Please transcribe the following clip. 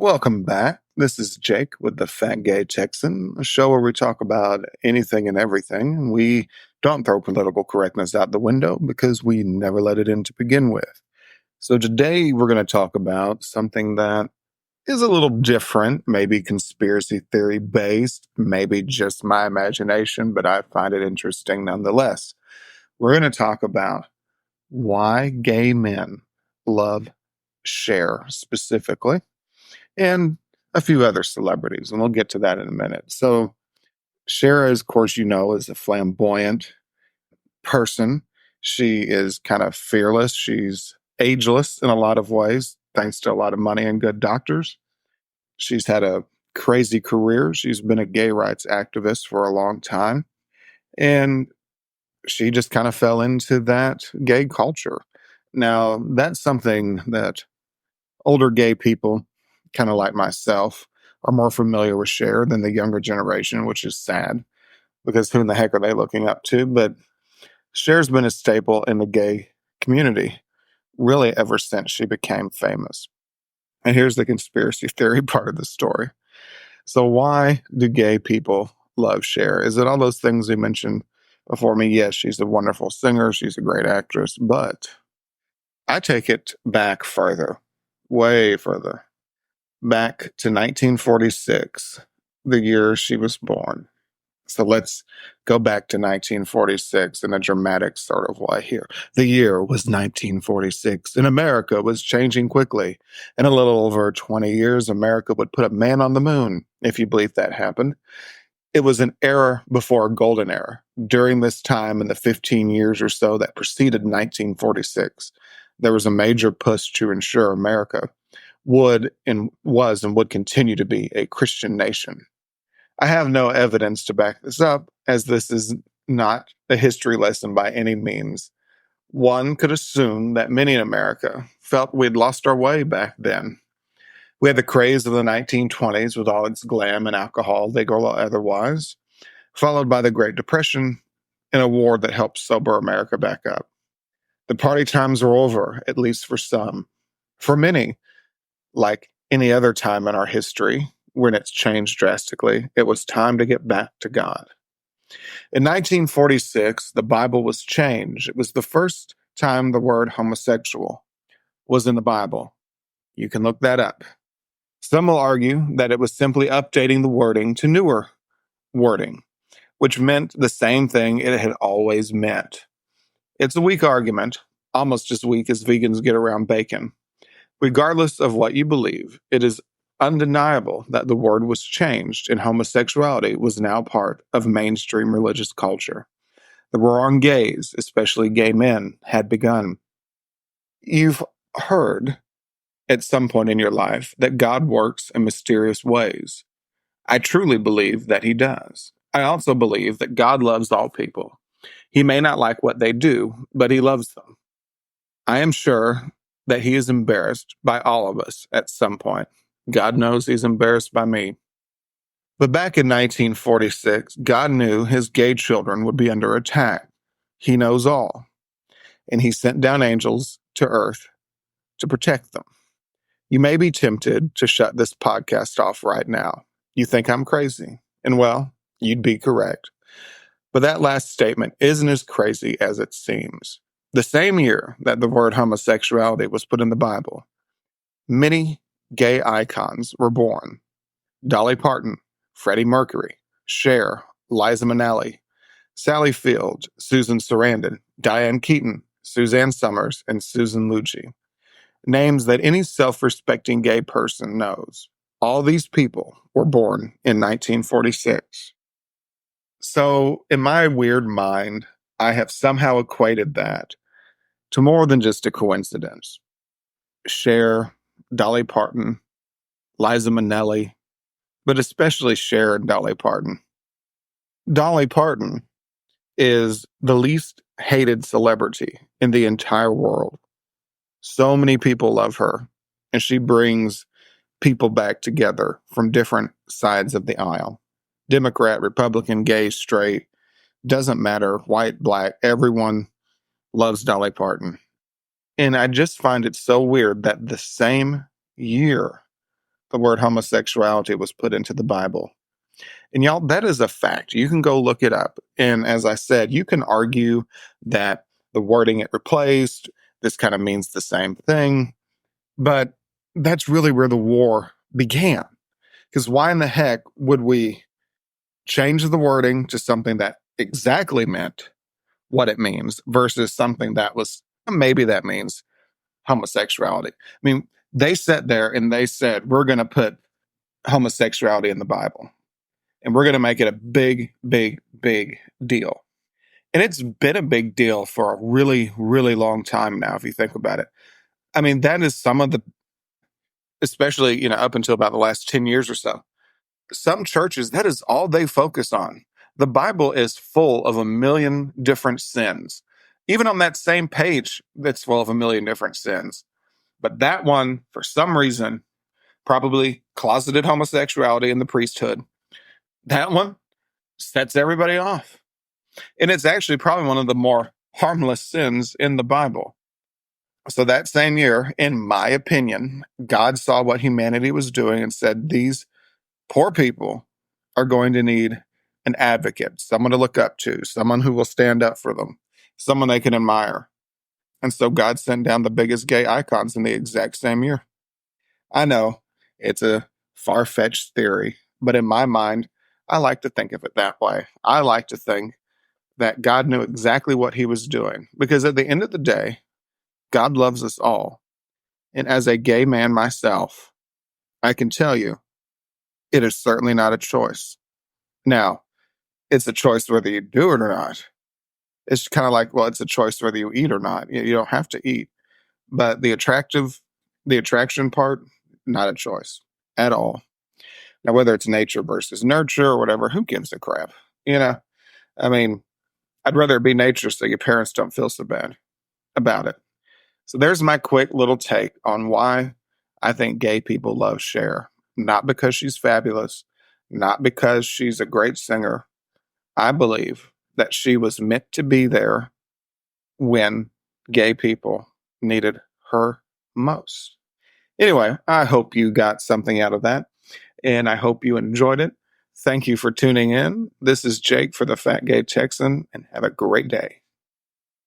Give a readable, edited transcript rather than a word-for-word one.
Welcome back. This is Jake with the Fat Gay Texan, a show where we talk about anything and everything. We don't throw political correctness out the window because we never let it in to begin with. So today we're going to talk about something that is a little different, maybe conspiracy theory based, maybe just my imagination, but I find it interesting nonetheless. We're going to talk about why gay men love Cher specifically, and a few other celebrities, and we'll get to that in a minute. So, Cher, as of course you know, is a flamboyant person. She is kind of fearless. She's ageless in a lot of ways, thanks to a lot of money and good doctors. She's had a crazy career. She's been a gay rights activist for a long time, and she just kind of fell into that gay culture. Now, that's something that older gay people, kind of like myself, are more familiar with Cher than the younger generation, which is sad because who in the heck are they looking up to? But Cher's been a staple in the gay community really ever since she became famous. And here's the conspiracy theory part of the story. So why do gay people love Cher? Is it all those things we mentioned before me? Yes, she's a wonderful singer. She's a great actress, but I take it back further, way further, back to 1946, the year she was born. So let's go back to 1946 in a dramatic sort of way here. The year was 1946, and America was changing quickly. In a little over 20 years, America would put a man on the moon, if you believe that happened. It was an era before a golden era. During this time, in the 15 years or so that preceded 1946, there was a major push to ensure America would and would continue to be a Christian nation. I have no evidence to back this up, as this is not a history lesson by any means. One could assume that many in America felt we'd lost our way back then. We had the craze of the 1920s with all its glam and alcohol, legal or otherwise, followed by the Great Depression and a war that helped sober America back up. The party times were over, at least for some. For many, like any other time in our history when it's changed drastically, it was time to get back to God. In 1946, the Bible was changed. It was the first time the word homosexual was in the Bible. You can look that up. Some will argue that it was simply updating the wording to newer wording, which meant the same thing it had always meant. It's a weak argument, almost as weak as vegans get around bacon. Regardless of what you believe, it is undeniable that the word was changed and homosexuality was now part of mainstream religious culture. The war on gays, especially gay men, had begun. You've heard at some point in your life that God works in mysterious ways. I truly believe that he does. I also believe that God loves all people. He may not like what they do, but he loves them. I am sure that he is embarrassed by all of us at some point. God knows he's embarrassed by me. But back in 1946, God knew his gay children would be under attack. He knows all. And he sent down angels to earth to protect them. You may be tempted to shut this podcast off right now. You think I'm crazy. And well, you'd be correct. But that last statement isn't as crazy as it seems. The same year that the word homosexuality was put in the Bible, many gay icons were born. Dolly Parton, Freddie Mercury, Cher, Liza Minnelli, Sally Field, Susan Sarandon, Diane Keaton, Suzanne Summers, and Susan Lucci. Names that any self-respecting gay person knows. All these people were born in 1946. So, in my weird mind, I have somehow equated that to more than just a coincidence. Cher, Dolly Parton, Liza Minnelli, but especially Cher and Dolly Parton. Dolly Parton is the least hated celebrity in the entire world. So many people love her, and she brings people back together from different sides of the aisle. Democrat, Republican, gay, straight, doesn't matter, white, black, everyone loves Dolly Parton. And I just find it so weird that the same year the word homosexuality was put into the Bible. And y'all, that is a fact. You can go look it up. And as I said, you can argue that the wording it replaced, this kind of means the same thing. But that's really where the war began. Because why in the heck would we change the wording to something that exactly meant what it means versus something that was maybe that means homosexuality? I mean, they sat there and they said, we're going to put homosexuality in the Bible and we're going to make it a big, big, big deal. And it's been a big deal for a really, really long time now, if you think about it. I mean, that is some of the, especially, up until about the last 10 years or so, some churches, that is all they focus on. The Bible is full of a million different sins. Even on that same page, that's full of a million different sins. But that one, for some reason, probably closeted homosexuality in the priesthood, that one sets everybody off. And it's actually probably one of the more harmless sins in the Bible. So that same year, in my opinion, God saw what humanity was doing and said, these poor people are going to need an advocate, someone to look up to, someone who will stand up for them, someone they can admire. And so God sent down the biggest gay icons in the exact same year. I know it's a far-fetched theory, but in my mind, I like to think of it that way. I like to think that God knew exactly what he was doing, because at the end of the day, God loves us all. And as a gay man myself, I can tell you, it is certainly not a choice. Now, it's a choice whether you do it or not. It's kind of like, well, it's a choice whether you eat or not. You don't have to eat. But the attraction part, not a choice at all. Now, whether it's nature versus nurture or whatever, who gives a crap? I mean, I'd rather it be nature so your parents don't feel so bad about it. So there's my quick little take on why I think gay people love Cher. Not because she's fabulous, not because she's a great singer. I believe that she was meant to be there when gay people needed her most. Anyway, I hope you got something out of that, and I hope you enjoyed it. Thank you for tuning in. This is Jake for the Fat Gay Texan, and have a great day.